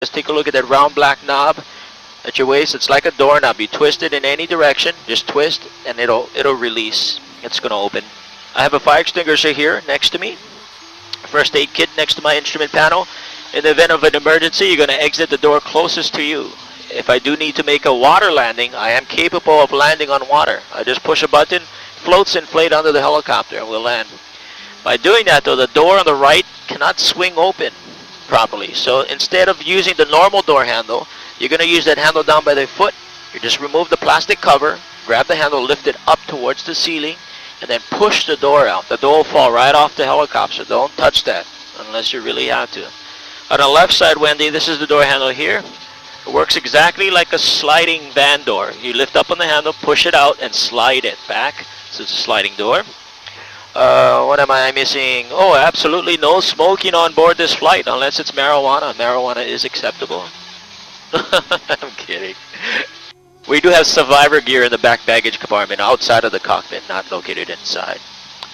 Just take a look at that round black knob at your waist. It's like a doorknob. You twist it in any direction. Just twist and it'll release. It's going to open. I have a fire extinguisher here next to me. First aid kit next to my instrument panel. In the event of an emergency, you're going to exit the door closest to you. If I do need to make a water landing, I am capable of landing on water. I just push a button, floats inflate under the helicopter, and we'll land. By doing that though, the door on the right cannot swing open properly. So instead of using the normal door handle, you're going to use that handle down by the foot. You just remove the plastic cover, grab the handle, lift it up towards the ceiling, and then push the door out. The door will fall right off the helicopter. Don't touch that unless you really have to. On the left side, Wendy, this is the door handle here. It works exactly like a sliding van door. You lift up on the handle, push it out, and slide it back. So it's a sliding door. What am I missing? Oh, absolutely no smoking on board this flight unless it's marijuana. Marijuana is acceptable. I'm kidding. We do have survivor gear in the back baggage compartment outside of the cockpit, not located inside.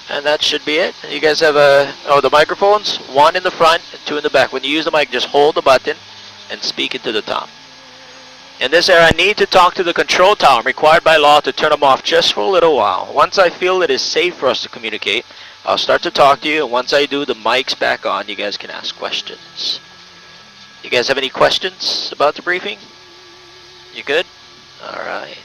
And that should be it. You guys have the microphones, one in the front and two in the back. When you use the mic, just hold the button and speak it to the top. In this area, I need to talk to the control tower. I'm required by law to turn them off just for a little while. Once I feel it is safe for us to communicate, I'll start to talk to you. And once I do, the mic's back on. You guys can ask questions. You guys have any questions about the briefing? You good? All right.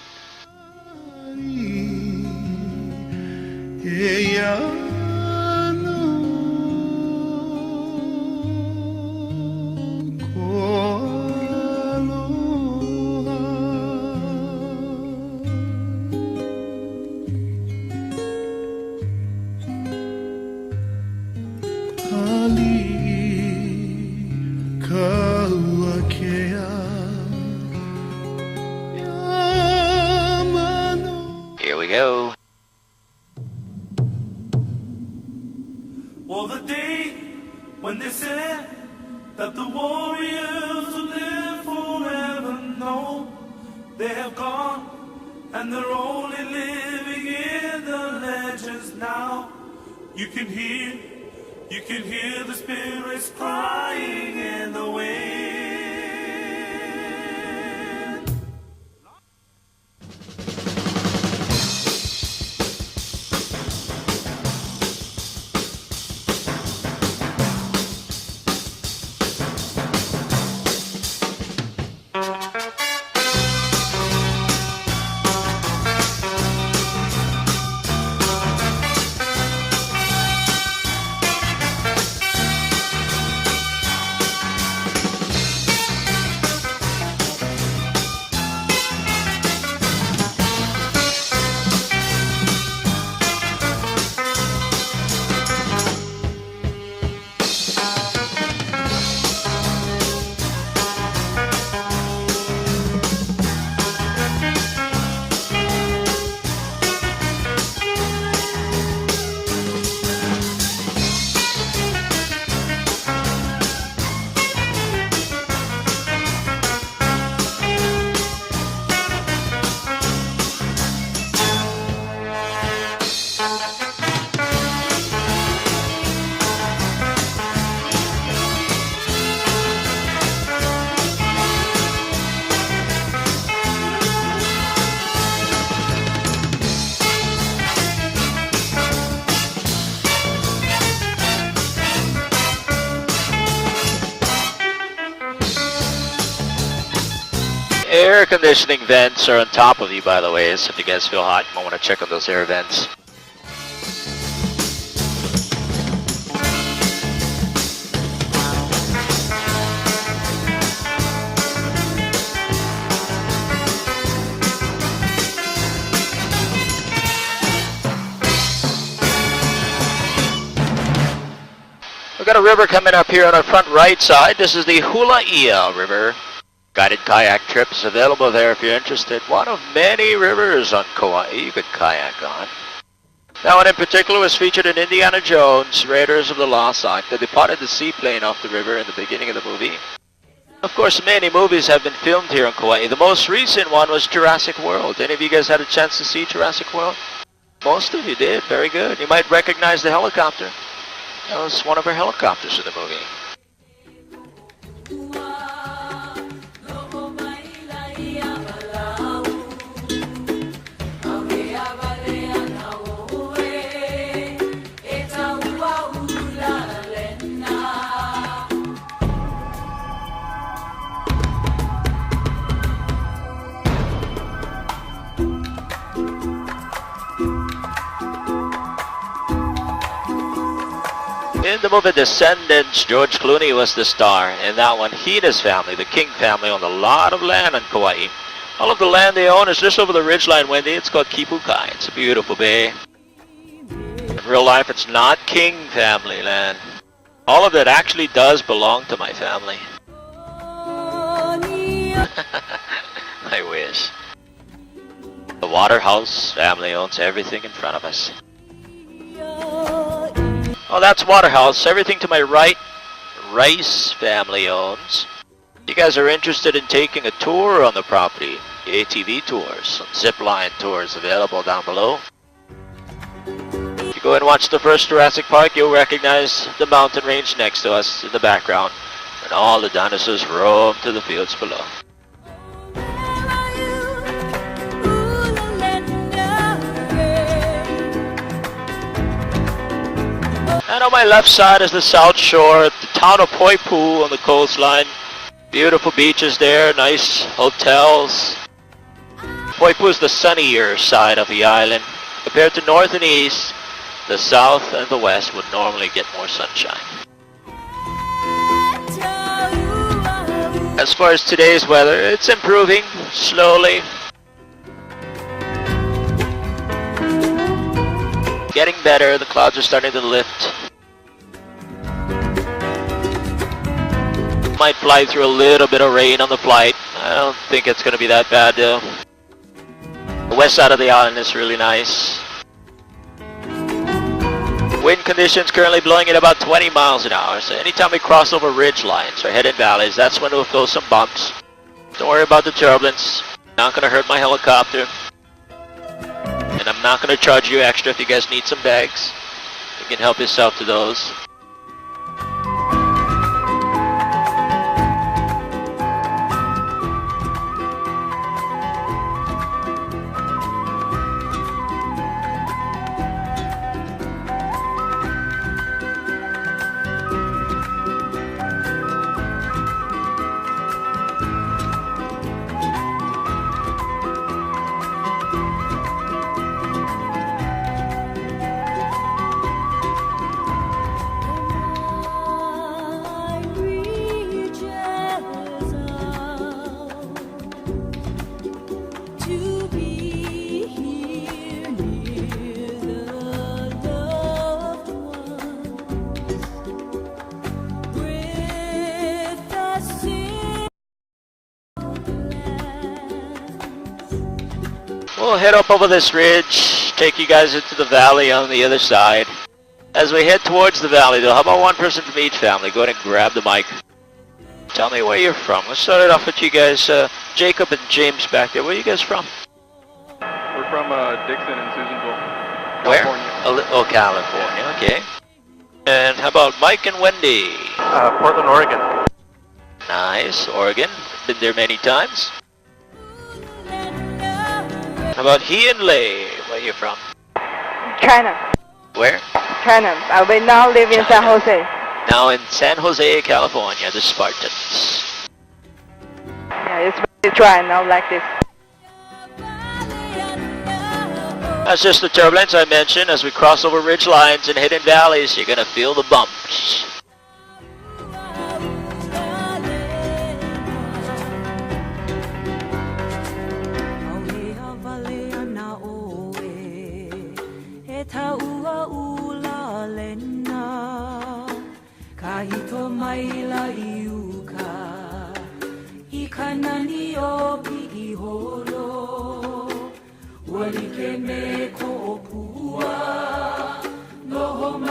Here we go. Well, the day when they said that the warriors would live forever, no, they have gone, and they're only living in the legends now. You can hear the spirits crying in the wind. Air conditioning vents are on top of you, by the way, so if you guys feel hot, you might want to check on those air vents. We've got a river coming up here on our front right side. This is the Hula River. Guided kayak trips available there if you're interested. One of many rivers on Kauai you could kayak on. That one in particular was featured in Indiana Jones, Raiders of the Lost Ark. They departed the seaplane off the river in the beginning of the movie. Of course, many movies have been filmed here on Kauai. The most recent one was Jurassic World. Any of you guys had a chance to see Jurassic World? Most of you did. Very good. You might recognize the helicopter. That was one of our helicopters in the movie. In the movie Descendants, George Clooney was the star. In that one, he and his family, the King family, owned a lot of land on Kauai. All of the land they own is just over the ridgeline, Wendy. It's called Kipukai. It's a beautiful bay. In real life, it's not King family land. All of it actually does belong to my family. I wish. The Waterhouse family owns everything in front of us. Oh, that's Waterhouse. Everything to my right, Rice family owns. You guys are interested in taking a tour on the property? ATV tours, some zip line tours available down below. If you go and watch the first Jurassic Park, you'll recognize the mountain range next to us in the background, and all the dinosaurs roam to the fields below. And on my left side is the South Shore, the town of Poipu on the coastline. Beautiful beaches there, nice hotels. Poipu is the sunnier side of the island. Compared to north and east, the south and the west would normally get more sunshine. As far as today's weather, it's improving slowly. Getting better, the clouds are starting to lift. Might fly through a little bit of rain on the flight. I don't think it's going to be that bad though. The west side of the island is really nice. Wind conditions currently blowing at about 20 miles an hour. So anytime we cross over ridge lines or head in valleys, that's when we'll feel some bumps. Don't worry about the turbulence. Not going to hurt my helicopter. And I'm not going to charge you extra if you guys need some bags. You can help yourself to those. We'll head up over this ridge, take you guys into the valley on the other side. As we head towards the valley though, how about one person from each family? Go ahead and grab the mic. Tell me where you're from. Let's start it off with you guys. Jacob and James back there. Where are you guys from? We're from Dixon and Susanville, Where? California. Oh, California. Okay. And how about Mike and Wendy? Portland, Oregon. Nice. Oregon. Been there many times. How about he and Lay? Where are you from? China. Where? China. We now live in San Jose. Now in San Jose, California, the Spartans. Yeah, it's very dry now like this. That's just the turbulence I mentioned. As we cross over ridge lines and hidden valleys, you're gonna feel the bumps. Wali ke me ko